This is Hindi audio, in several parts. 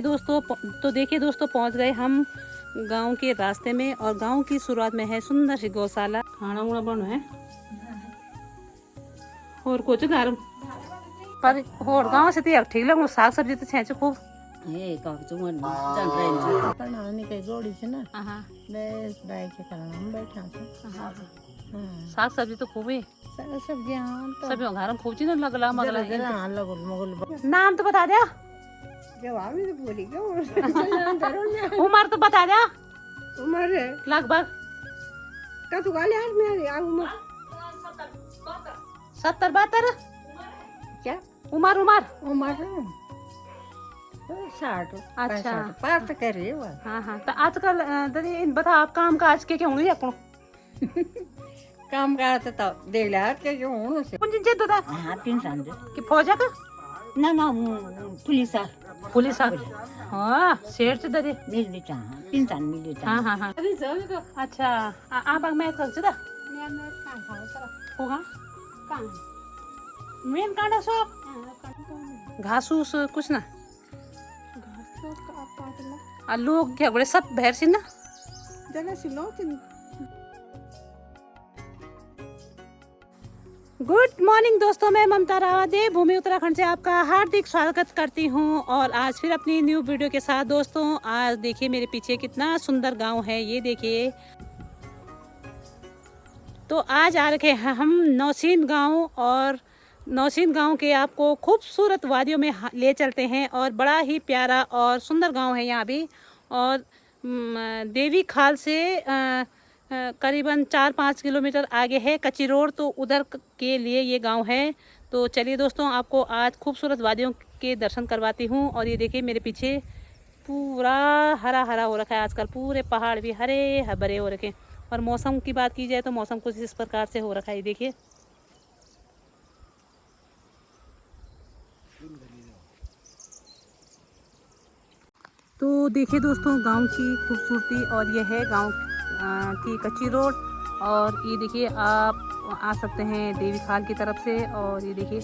दोस्तों तो देखिए दोस्तों, पहुंच गए हम गांव के रास्ते में। और गांव की शुरुआत में है सुंदर सी गौशाला। खाना वाना बनो है और कुछ घर पर और गांव से तो ठीक लगो। साग सब्जी तो छे खूब ए कागजों जान रहे हैं नहीं कहीं जोड़ी से ना। हां बस बाई के कारण हम बैठा छे। हां साग सब्जी तो खूब है। सब्जियां तो सब घर में खूब चीज लगला मगला जरा लगल मगल नाम तो बता दे। जवाब ही तो बोली क्यों उम्र तो बता दे। उम्र लगभग का तू गाले हाथ में आ उम्र 70-72 क्या उम्र उम्र उम्र 60। अच्छा पास तो कर रही है। हाँ हाँ। तो आजकल दीदी इन बता आप काम काज के क्या होंगे अपन काम करते तो देख ले के क्यों होने से कौन जिन था हां 3 साल कि फौजा का ना ना पुलिस पुलिस हाँ शेर से दीदी मिल देता 3 साल मिल देता। हाँ हाँ हाँ अच्छा आप मैं कर चुका होगा मेन कांडा सो घास उस कुछ ना लोग क्या बड़े सब भैर सी ना जगह सिलो गुड मॉर्निंग दोस्तों, मैं ममता रावत देवभूमि उत्तराखंड से आपका हार्दिक स्वागत करती हूँ। और आज फिर अपनी न्यू वीडियो के साथ दोस्तों, आज देखिए मेरे पीछे कितना सुंदर गांव है, ये देखिए। तो आज आ रखे हैं हम नौसीन गांव। और नौसीन गांव के आपको खूबसूरत वादियों में ले चलते हैं। और बड़ा ही प्यारा और सुंदर गांव है यहाँ भी। और देवी खाल से करीबन 4-5 किलोमीटर आगे है कच्ची रोड, तो उधर के लिए ये गांव है। तो चलिए दोस्तों, आपको आज खूबसूरत वादियों के दर्शन करवाती हूँ। और ये देखिए मेरे पीछे पूरा हरा हरा हो रखा है आजकल, पूरे पहाड़ भी हरे भरे हो रखे। और मौसम की बात की जाए तो मौसम कुछ इस प्रकार से हो रखा है, देखिए। तो देखिए दोस्तों गांव की खूबसूरती। और यह है गांव की कच्ची रोड। और ये देखिए आप आ सकते हैं देवी खाल की तरफ से। और ये देखिए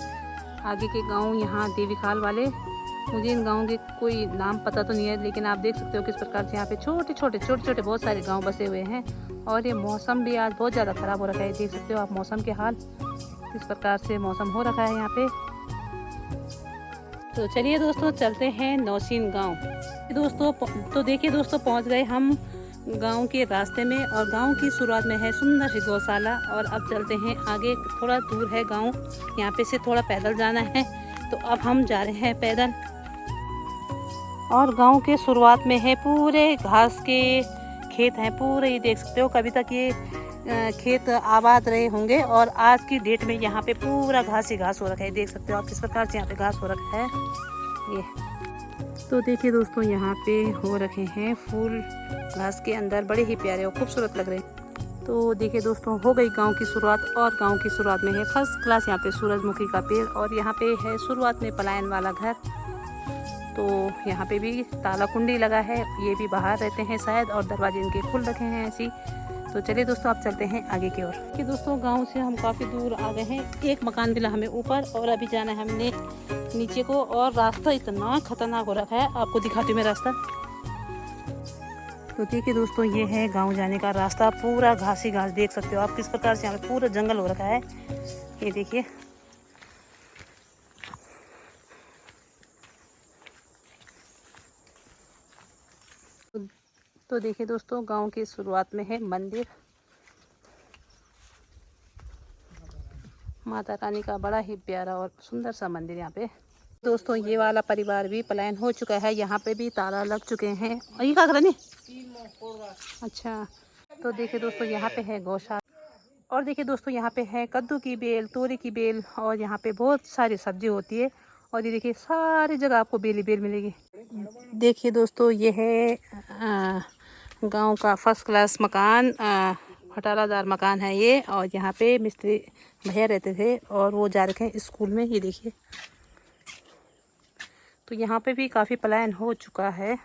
आगे के गांव यहाँ देवी खाल वाले। मुझे इन गाँव के कोई नाम पता तो नहीं है, लेकिन आप देख सकते हो किस प्रकार से यहाँ पे छोटे छोटे बहुत सारे गांव बसे हुए हैं। और ये मौसम भी आज बहुत ज़्यादा ख़राब हो रखा है, देख सकते हो आप मौसम के हाल किस प्रकार से मौसम हो रखा है यहाँ पे। तो चलिए दोस्तों चलते हैं नौसीन गांव। दोस्तों तो देखिए दोस्तों, पहुंच गए हम गांव के रास्ते में। और गांव की शुरुआत में है सुंदर सी गौशाला। और अब चलते हैं आगे, थोड़ा दूर है गांव, यहाँ पे से थोड़ा पैदल जाना है। तो अब हम जा रहे हैं पैदल। और गांव के शुरुआत में है पूरे घास के खेत हैं पूरे, ये देख सकते हो। कभी तक ये खेत आबाद रहे होंगे। और आज की डेट में यहाँ पे पूरा घास ही घास हो रखा है, देख सकते हो आप किस प्रकार से यहाँ पे घास हो रखा है ये। तो देखिए दोस्तों, यहाँ पे हो रखे हैं फूल घास के अंदर, बड़े ही प्यारे और खूबसूरत लग रहे हैं। तो देखिए दोस्तों, हो गई गांव की शुरुआत। और गांव की शुरुआत में है फर्स्ट क्लास यहाँ पे सूरजमुखी का पेड़। और यहाँ पे है शुरुआत में पलायन वाला घर। तो यहाँ पे भी ताला कुंडी लगा है, ये भी बाहर रहते हैं शायद। और दरवाजे इनके खुल रखे हैं ऐसी। तो चलिए दोस्तों, आप चलते हैं आगे की ओर। कि दोस्तों गांव से हम काफ़ी दूर आ गए हैं, एक मकान मिला हमें ऊपर और अभी जाना है हमने नीचे को। और रास्ता इतना खतरनाक हो रखा है, आपको दिखाती हूँ मैं रास्ता। तो देखिए दोस्तों, ये है गांव जाने का रास्ता, पूरा घास ही घास, देख सकते हो आप किस प्रकार से यहाँ पे पूरा जंगल हो रखा है, ये देखिए। तो देखिए दोस्तों, गांव की शुरुआत में है मंदिर, माता रानी का बड़ा ही प्यारा और सुंदर सा मंदिर यहाँ पे। दोस्तों ये वाला परिवार भी पलायन हो चुका है, यहाँ पे भी ताला लग चुके हैं। और ये क्या कर अच्छा। तो देखिए दोस्तों, यहाँ पे है गौशाला। और देखिए दोस्तों, यहाँ पे है कद्दू की बेल, तोरी की बेल। और यहाँ पे बहुत सारी सब्जी होती है। और ये देखिए सारी जगह आपको बेल ही बेल मिलेगी। देखिए दोस्तों, ये है गांव का फर्स्ट क्लास मकान, खटारादार मकान है ये। और यहाँ पे मिस्त्री भैया रहते थे और वो जा रखे हैं स्कूल में, ये देखिए। तो यहाँ पे भी काफ़ी पलायन हो चुका है।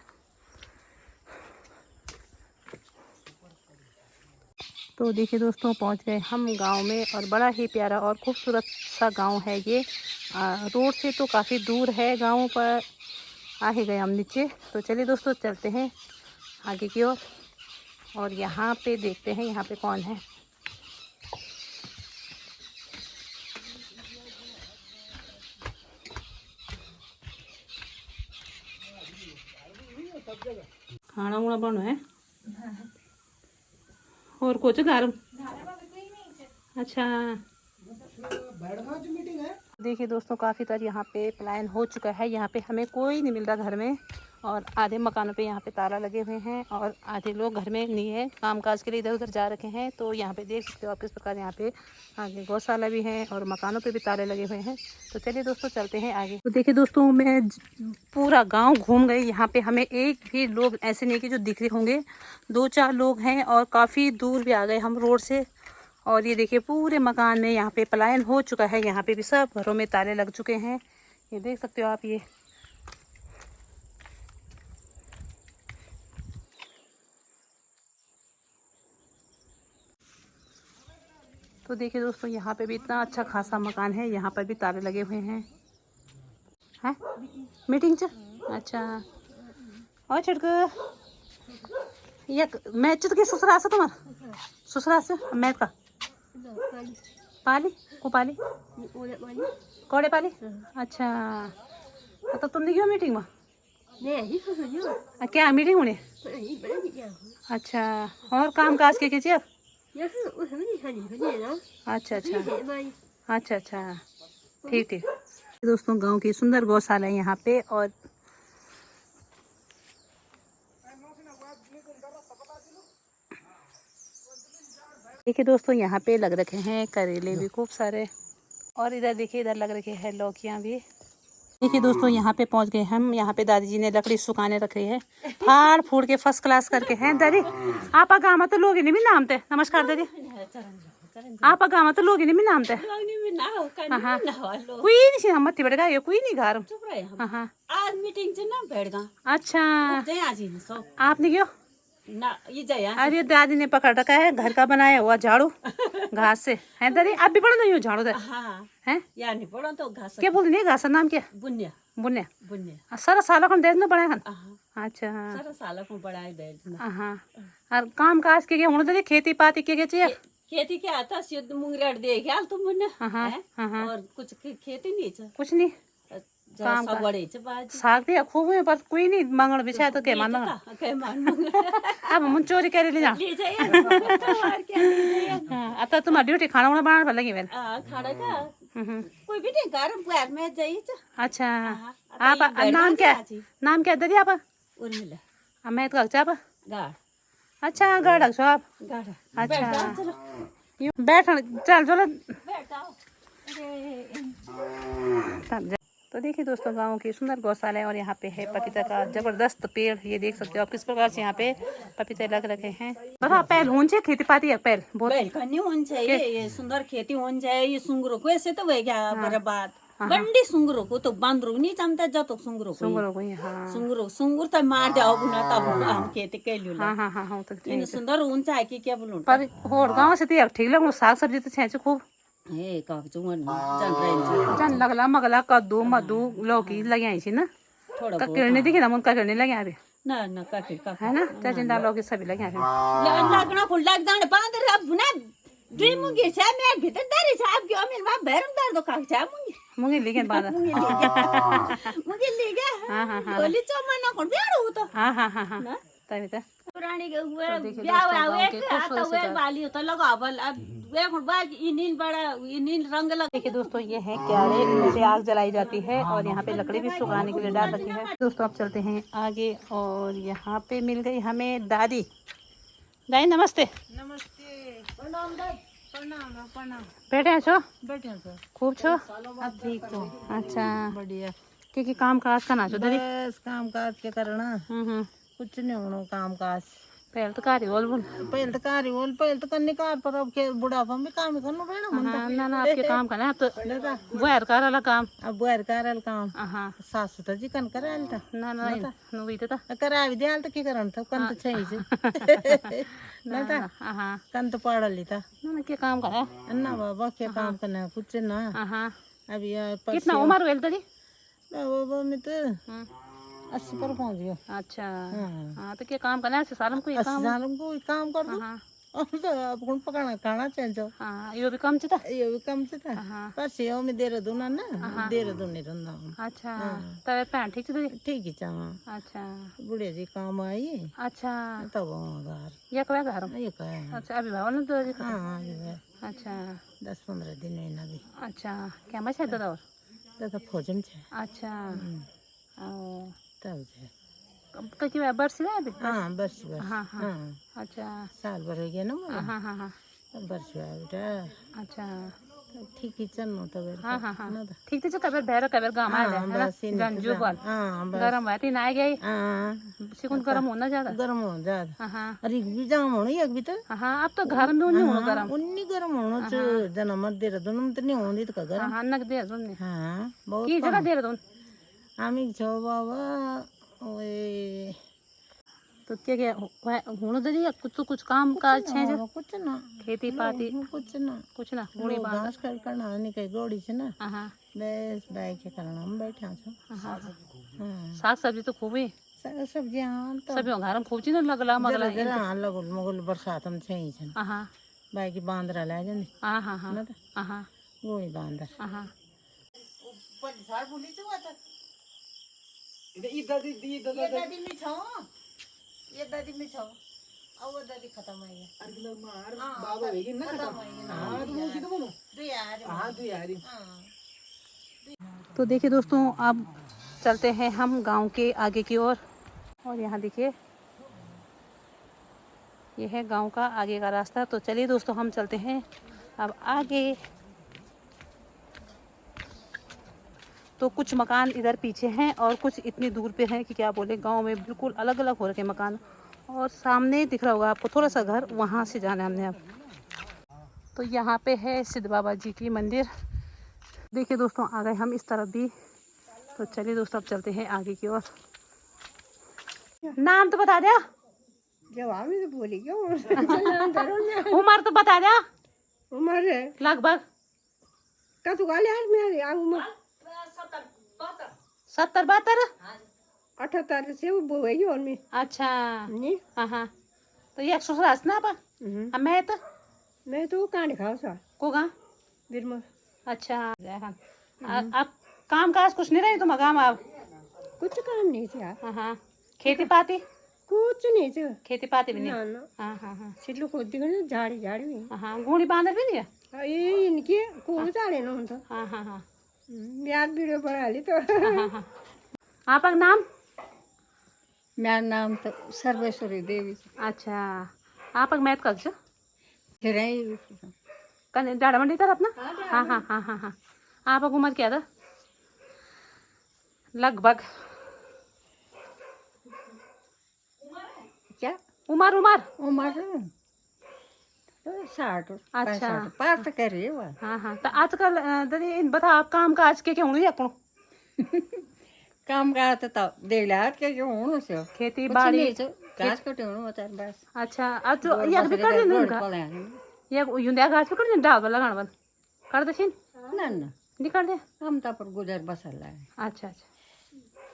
तो देखिए दोस्तों, पहुँच गए हम गांव में। और बड़ा ही प्यारा और खूबसूरत सा गांव है ये। रोड से तो काफ़ी दूर है गांव पर। आ ही गए हम नीचे। तो चलिए दोस्तों चलते हैं आगे की ओर और यहाँ पे देखते हैं यहाँ पे कौन है। खाना वाना बनो है और कुछ घर। अच्छा देखिए दोस्तों काफ़ी तरह यहाँ पे प्लान हो चुका है। यहाँ पे हमें कोई नहीं मिल रहा घर में और आधे मकानों पे यहाँ पे ताला लगे हुए हैं और आधे लोग घर में नहीं है, कामकाज के लिए इधर उधर जा रखे हैं। तो यहाँ पे देख सकते हो आप किस प्रकार यहाँ पे आगे गौशाला भी है और मकानों पे भी ताले लगे हुए हैं। तो चलिए दोस्तों चलते हैं आगे। तो देखिए दोस्तों मैं पूरा गाँव घूम गई। यहाँ पे हमें एक भी लोग ऐसे नहीं कि जो दिख रहे होंगे, 2-4 लोग हैं और काफ़ी दूर भी आ गए हम रोड से। और ये देखिए पूरे मकान में यहाँ पे पलायन हो चुका है। यहाँ पे भी सब घरों में ताले लग चुके हैं, ये देख सकते हो आप। ये तो देखिए दोस्तों यहाँ पे भी इतना अच्छा खासा मकान है, यहाँ पर भी ताले लगे हुए हैं। हैं मीटिंग च अच्छा और छिड़क ये मैच के ससुरा से तुम्हारा ससुरा से मैच का पाली को पाली कोड़े पाली। अच्छा तो तुमने क्यों मीटिंग में क्या मीटिंग होने। अच्छा और काम काज के कीजिए आप। अच्छा अच्छा अच्छा अच्छा ठीक ठीक। दोस्तों गांव की सुंदर गौशाला है यहाँ पे। और देखिए दोस्तों यहाँ पे लग रखे हैं करेले भी खूब सारे और इधर देखिए इधर लग रखे हैं लौकियाँ भी। देखिए दोस्तों यहाँ पे पहुँच गए हम। यहाँ पे दादी जी ने लकड़ी सुखाने रखी है, फाड़ फूड़ के फर्स्ट क्लास करके हैं। दादी आप गाँव तो लोग नहीं भी नाम थे। नमस्कार दादी आप गाँव तो लोग नहीं भी नाम थे। हाँ कोई नहीं हम मत बढ़ कोई नहीं घर। हाँ आज मीटिंग से ना बैठ गया। अच्छा आपने क्यों ना ये जाया। अरे दादी ने पकड़ रखा है घर का बनाया हुआ झाड़ू घास से है। दादी आप भी पढ़ो ना झाड़ू दे हैं यार नहीं पढ़ो तो घास क्या बोल नहीं घास नाम क्या बुनिया बुनिया बुनिया सारा साल कौन दे बड़ा है। अच्छा सारा साल को बढ़ाए दे। हाँ और काम काज के होने दादी खेती पाती के चाहिए। खेती क्या आता सिद्ध मुंगरेट दे क्या तुम बुनिया और कुछ खेती नहीं कुछ नहीं काम साग भी खूब है पर कोई नहीं मंगल बिछा तो के मान अब हम चोरी करे ले जा। अब तो तुम्हारी ड्यूटी खाना वाना बनाने लगी मैंने खाना का कोई भी नहीं घर में जाइए। अच्छा आप नाम क्या दादी आप उर्मिला मैं तो आप गाड़। अच्छा गाड़ रखो आप। अच्छा बैठ चल चलो। तो देखिए दोस्तों गांव की सुंदर गौशाला है और यहाँ पे है पपीता का जबरदस्त पेड़। ये देख सकते हो आप किस प्रकार से यहाँ पे पपीते लग रखे हैं। बता पहल होन चाहिए खेती पाती है पहल बहुत करनी होनी चाहिए। ये सुंदर खेती होनी चाहिए। ये सुंगरों को ऐसे तो वह क्या बर्बाद बंडी सुंगरों को तो बांदरों नहीं जमता जातो सुंगरों को सुंगुर तो मार जाओ बुना तब हम खेती के लिए। हाँ तो सुंदर होनी चाहिए कि क्या बोलूं पर और गाँव से तो ठीक लग साग सब्जी तो छे खूब जन लगला मगला कद्दू मद्दू लौकी लगे आई थी ना थोड़ा किरने दिखे ना मुन किरने लगे अभी ना का है ना चिंता लौकी सभी लगे लगना खुल लग जाने बांदर अब बुना दुई मुंगी से मैं भीतर डरी से आप क्यों मेरे मां बैरम दर दो का छा मुंगी लेके बांदर मुंगी ले गया। हां बोली चमना कोन बेड़ो तो हां तभी तो पुरानी के हुए ब्याह आवे आता हुए वाली तो लगावल अब वे बाद इनिन बड़ा इनिन रंग लग। देखिए दोस्तों ये है क्यारे, इनसे आग जलाई जाती है और यहाँ पे लकड़ी भी सुखाने के लिए डाल रखी है। दोस्तों अब चलते हैं आगे और यहाँ पे मिल गई हमें दादी। दादी नमस्ते। नमस्ते प्रणाम दादी प्रणाम बैठे हैं छो बैठे सर खूब छो अब ठीक तो अच्छा बढ़िया की काम काज करना छो दादी। बस काम काज के करना कुछ नहीं होना काम काज पहले तो कार्य बोल पहले तो करने का पर अब के बुढ़ापा में काम ही करना पड़ेगा। ना आपके काम करना तो बुआर कर वाला काम अब बुआर कर काम हाँ सासू तो जी कन कराल था ना नुई तो करा भी दियाल तो की करन था कन तो छई से ना था हाँ कन तो पढ़ली था ना के काम करा ना बाबा के काम करना कुछ ना हाँ अब यार कितना उम्र हुई दादी बाबा में तो 80 पर पहुंच गयो। अच्छा हाँ। हाँ तो क्या काम करना है सालम को ये 80 काम? साल को काम कर दो। हाँ और तो अब कौन पकाना खाना चाहिए। हाँ यो भी काम चता। ये भी कम से था। हाँ पर सेव में देहरादून ना, देहरादून नहीं रहना। अच्छा हाँ। तब भैन ठीक थी? ठीक ही चाह। अच्छा बुढ़िया जी काम आई अच्छा तब घर ये कब घर में? ये कहे। अच्छा अभी भवन तो जी खत्म। हाँ ये है। अच्छा 10-15 दिन है ना भी। अच्छा क्या मैं शायद दादा और तो फौजम छे। अच्छा ओ तब छे। कब की बरसी है अभी? हाँ बस बस। हाँ हाँ हाँ अच्छा साल भर हो गया ना हाँ मेरा। हाँ हाँ हाँ बस हुआ बेटा। अच्छा तो ठीक ही चलना तो हाँ हाँ हाँ ना तो। ठीक थी कबर भैर कबर गाँव आ जाए है ना बस गंजू बोल हाँ बस। गरम है तीन आ गई हाँ सिकुन गरम होना ज्यादा। गर्म हो जाता। हाँ हाँ अरे भी जाम होना एक भी तो। हाँ अब तो घर में नहीं होना गरम। उन्नी गर्म होना चाहिए जन्म देहरादून में तो नहीं होनी तो हाँ गर्म। हाँ नक दे दूँ हाँ बहुत की जगह दे दूँ आमी छो बाबा ओए तो क्या क्या होना चाहिए कुछ काम काज है जो कुछ ना खेती पाती कुछ ना कुछ ना होनी लोग बात। घास कर करना नहीं कहीं गोड़ी से ना हाँ हाँ बस बाइक के करना हम बैठे हैं हाँ हाँ हाँ साग सब्जी तो खूब ही सब्जियां तो सभी घर में खूब चीज लगला मगला जरा जरा हाँ लगल मगल बरसात में छही छन हाँ हाँ बाइक की बांदरा ले जन हाँ हाँ हाँ ना तो हाँ हाँ गोड़ी बांदर हाँ हाँ झाड़ भूली तो आता ये दादी में छो ये दादी में छो अब वो दादी खत्म है ये अरे लोग मार बाबा होगी ना खत्म है ना हां तो वो किधर बोलो दो यार हां दो यार तो देखिए दोस्तों अब चलते हैं हम गांव के आगे की ओर और यहाँ देखिए ये है गांव का आगे का रास्ता। तो चलिए दोस्तों हम चलते हैं अब आगे। तो कुछ मकान इधर पीछे हैं और कुछ इतनी दूर पे हैं कि क्या बोले गांव में बिल्कुल अलग अलग हो रखे मकान। और सामने दिख रहा होगा आपको थोड़ा सा घर, वहाँ से जाना हमने अब। तो यहाँ पे है सिद्ध बाबा जी की मंदिर। देखिए दोस्तों आ गए हम इस तरफ भी। तो चलिए दोस्तों अब चलते हैं आगे की ओर। नाम तो बता दिया जवाब ही तो बोली क्यों उम्र तो बता दिया उम्र लगभग का तू गाले हाल में आ उम्र 70-72। 78 से वो बोएगी और में अच्छा नहीं हाँ हाँ तो ये ससुराल ना पा मैं तो कहां खाओ सा को गा बिरमा अच्छा अब काम काज कुछ नहीं रहे तुम काम अब कुछ काम नहीं था हाँ हाँ खेती पाती कुछ नहीं था खेती पाती भी नहीं ना ना हाँ हाँ हाँ सिल्लो को दिखने झाड़ी झाड़ी में हाँ गुड़ी बांधर भी नहीं है ये इनके को झाड़े ना होता हाँ हाँ हाँ याद वीडियो बना ली तो हाँ हाँ आपका नाम? मेरा नाम तो सर्वेश्वरी देवी अच्छा आप मैथ कर छो हिराई कने डाड़ा मंडी तरफ ना? हाँ हाँ हाँ हाँ हाँ आप उम्र क्या था लगभग? क्या उम्र उम्र उम्र तो 60 अच्छा पास तो कर रही है वो हाँ हाँ तो आजकल दीदी इन बता आप काम काज के होने या कौन काम का तो दे ला के क्यों होनो से खेती बाड़ी घास कटे होनो बता बस अच्छा अब तो ये भी कर दे ये युंदिया घास पे कर दे डाल लगाण बन कर दे छिन ना ना निकाल दे हम तो पर गुजर बसल है अच्छा अच्छा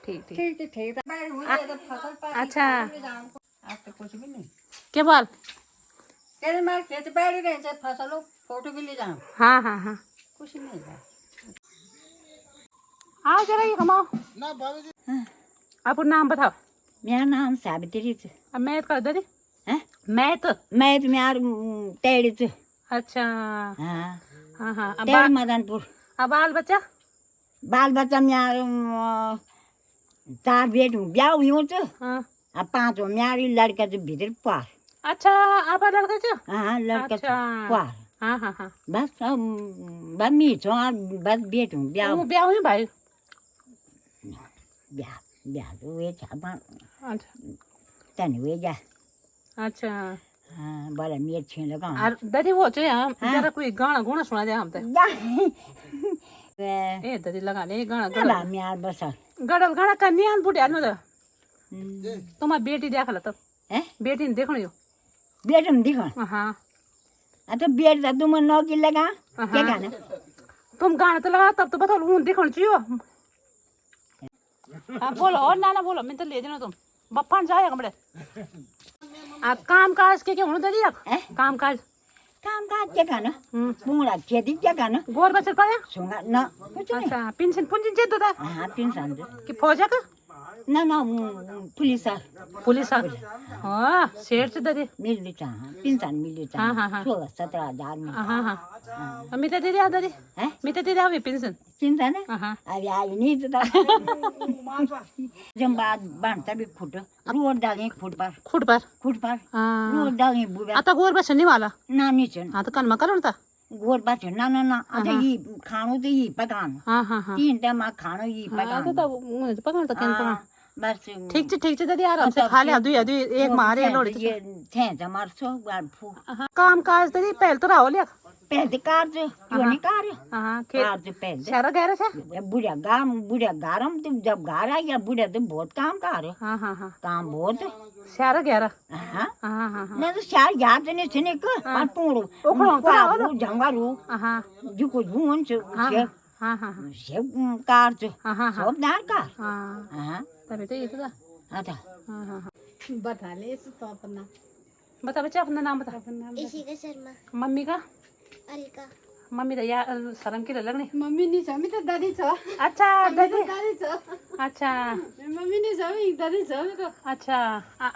ठीक ठीक ठीक ठीक फसल पर अच्छा आप तो कुछ भी नहीं क्या बोल तेरे मार खेती बाड़ी रहे चाहे फसलों फोटो भी ले जाऊं हाँ हाँ हाँ कुछ नहीं है आओ जरा ये कमाओ ना बाबू जी आप नाम बताओ। मेरा नाम सावित्री है अब मैथ कर दे हैं मैथ मैं तो मेरा तेड़ी से अच्छा हाँ हाँ हाँ अब तेड़ मदनपुर अब बाल बच्चा बाल बच्चा मेरा 4 बेटी ब्याह हुई हो तो हाँ अब 5 मेरी लड़का जो भीतर पार अच्छा आप लड़का छो हाँ लड़का अच्छा पार हाँ हाँ हाँ बस अब बस मी छो बस बेटी ब्याह ब्याह हुई भाई ब्याह ब्याह तो वे छापा अच्छा तन वे जा अच्छा हाँ बड़ा मेर छे लगा और ददी वो जो हम जरा कोई गाना गुना सुना दे हम ते ए ददी लगा ले गाना बड़ा मेर बस गड़ल गाना करनी आन बुढ़े आदमी तो तुम्हारी बेटी देख ला तब हैं बेटी ने देखो यो बेटी में दिखा हाँ तो बेटी तुम नौकी लगा क्या गाना तुम गाना तो लगा तब तो बताओ देखो चाहिए हाँ बोलो और नाना बोलो मैं तो ले देना तुम बप्पा जाएगा बड़े काम काज के क्या होना दादी आप काम काज क्या गाना मुंगला खेती क्या गाना गोर बचर पाया सुंगा ना कुछ नहीं अच्छा पिंसन पुंजन चेत होता हाँ पिंसान दे कि फौजा का ना पुलिस पुलिस आ हाँ शेर से दादी मिल चा पिंसान मिल चा हाँ 16-17 में हाँ हाँ मिता दीदी आ दादी हैं मिता दीदी आ पिंसन पिंसान है हाँ अरे आई नहीं तो जब बांधता भी फुट रोड डालें फुट पर हाँ रोड डालें बुरा आता गोर बचर नहीं वाला नानी चन हाँ तो कन मकर था गोर बच्चे ना आता ये खानो तो ये पकान हाँ हाँ हाँ 3 टाइम खानो ये हाँ तो पकान पकड़ तो क्या पकड़ बस ठीक दादी आराम से खा ले अदू एक मारे लोड़ी ये थे जमार सो बार फू काम काज दादी पहल तो रहो लिया पहले कार जो क्यों नहीं कार हाँ कार जो पहले सारा गहरा से बुढ़ा गारम तो जब गारा या बुढ़ा तो बहुत काम कार हाँ हाँ हाँ काम बहुत सारा गहरा हाँ हाँ हाँ हाँ ना तो शार याद नहीं सुने को पर पूरो ओखड़ो को जंगारू हाँ जो को भून से हाँ हाँ हाँ से कार जो हाँ हाँ हाँ सब दार कार हाँ हाँ तभी तो ये तो था अच्छा हाँ हाँ हाँ बता ले तो अपना बता बच्चा अपना नाम बता इशिका शर्मा मम्मी का अलका मम्मी तो यार शर्म की लगनी मम्मी नहीं छ मी त दादी छ अच्छा दादी दादी छ अच्छा मम्मी नहीं छ मी दादी छ मी त अच्छा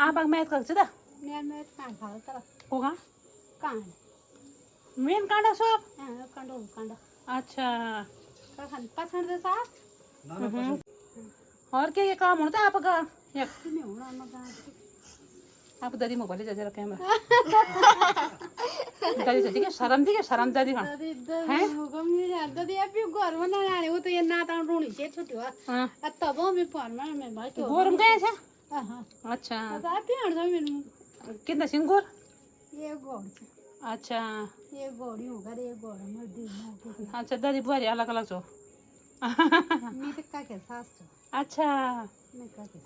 आप मैथ कर चुका मैं कहाँ खाओ तर होगा कहाँ मेन कांडा सब कांडो अच्छा कहाँ पसंद है साहब और क्या ये काम होता है आपका या नहीं होना मगा आप दादी मोबाइल जा जरा कैमरा दादी दादी क्या शर्म दादी का दादी मुगम नहीं दादी अब यो घर में ना आने वो तो ये नाता रोनी से छुट्टी हुआ हाँ तब मैं फोन में भाई तो गोरम गए थे हां अच्छा आप भी हट जाओ मेरे कितना सिंगूर ये गोड़ अच्छा ये गोड़ी होगा ये गोड़ में दी अच्छा दादी बुआरी अलग अलग छो मैं तो का के सास छो अच्छा मैं का के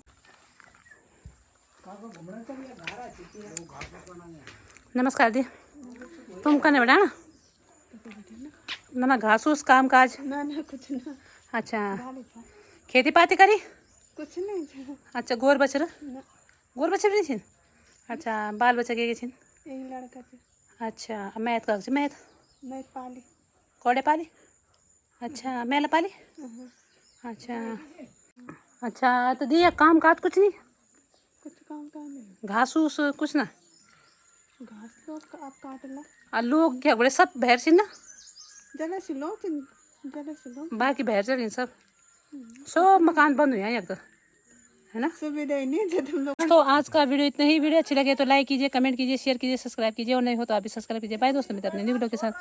नमस्कार दी तुम कने बेटा ना घास उस काम काज ना कुछ ना अच्छा खेती पाती करी कुछ नहीं अच्छा गोर बचर नहीं छिन अच्छा बाल बच्चा के छिन एक लड़का थे अच्छा मैथ का मैथ मैं पाली कोड़े पाली अच्छा मेला पाली अच्छा अच्छा तो दिया काम काज कुछ नहीं कुछ काम नहीं घास उस कुछ ना घास लोग आप काट ला आ लोग क्या बड़े सब भैर छिन ना जरा से लो बाकी भैर चल सब सब मकान बंद हुए हैं एक तो है ना सुविधा ही नहीं जब तुम लोग तो आज का वीडियो इतना ही वीडियो अच्छी लगे तो लाइक कीजिए कमेंट कीजिए शेयर कीजिए सब्सक्राइब कीजिए और नहीं हो तो आप भी सब्सक्राइब कीजिए बाय दोस्तों मिलते हैं अपने न्यू वीडियो के साथ।